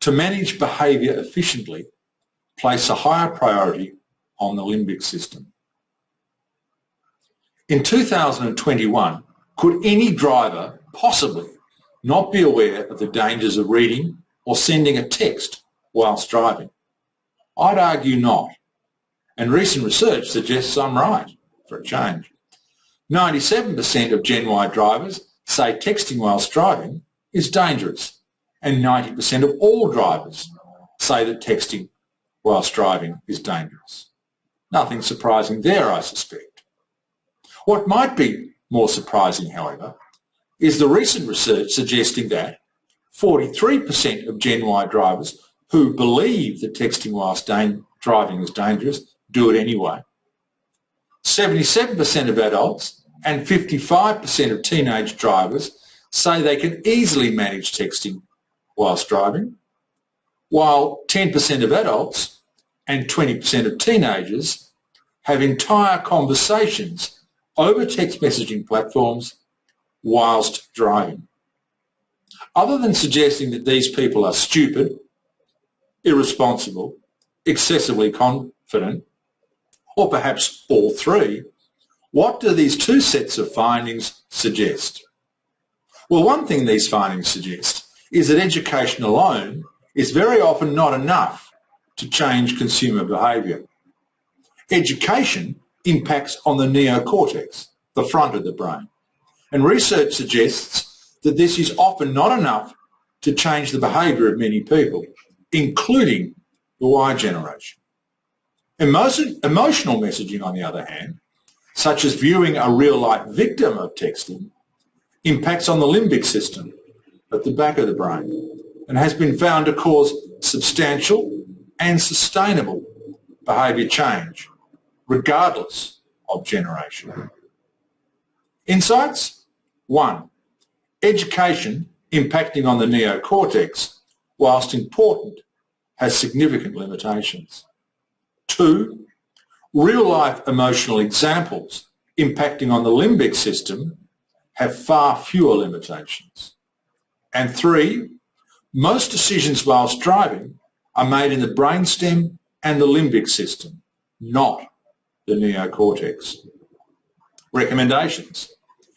to manage behaviour efficiently place a higher priority on the limbic system. In 2021, could any driver possibly not be aware of the dangers of reading or sending a text whilst driving? I'd argue not, and recent research suggests I'm right, for a change. 97% of Gen Y drivers say texting whilst driving is dangerous, and 90% of all drivers say that texting whilst driving is dangerous. Nothing surprising there, I suspect. What might be more surprising, however, is the recent research suggesting that 43% of Gen Y drivers who believe that texting whilst driving is dangerous do it anyway. 77% of adults and 55% of teenage drivers say they can easily manage texting whilst driving, while 10% of adults and 20% of teenagers have entire conversations over text messaging platforms whilst driving. Other than suggesting that these people are stupid, irresponsible, excessively confident, or perhaps all three, what do these two sets of findings suggest? Well, one thing these findings suggest is that education alone is very often not enough to change consumer behaviour. Education impacts on the neocortex, the front of the brain, and research suggests that this is often not enough to change the behaviour of many people, including the Y generation. Emotional messaging, on the other hand, such as viewing a real-life victim of texting, impacts on the limbic system at the back of the brain and has been found to cause substantial and sustainable behaviour change, regardless of generation. Insights? 1. Education impacting on the neocortex, whilst important, has significant limitations. 2. Real-life emotional examples impacting on the limbic system have far fewer limitations. And 3. Most decisions whilst driving are made in the brainstem and the limbic system, not the neocortex. Recommendations.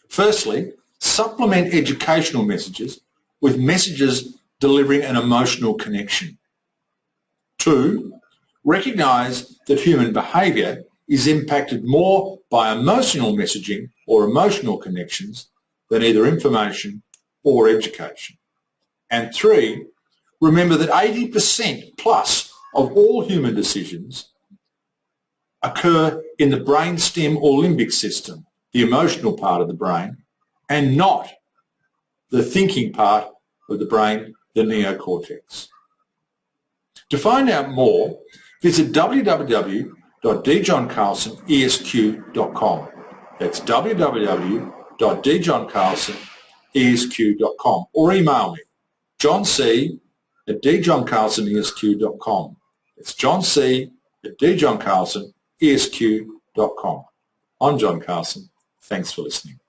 Firstly, supplement educational messages with messages delivering an emotional connection. 2. Recognise that human behaviour is impacted more by emotional messaging or emotional connections than either information or education. And 3. Remember that 80% plus of all human decisions occur in the brainstem or limbic system, the emotional part of the brain, and not the thinking part of the brain, the neocortex. To find out more, visit www.djohncarlsonesq.com. That's www.djohncarlsonesq.com, or email me, johnc@djohncarlsonesq.com. It's johnc@djohncarlsonesq.com. I'm John Carlson. Thanks for listening.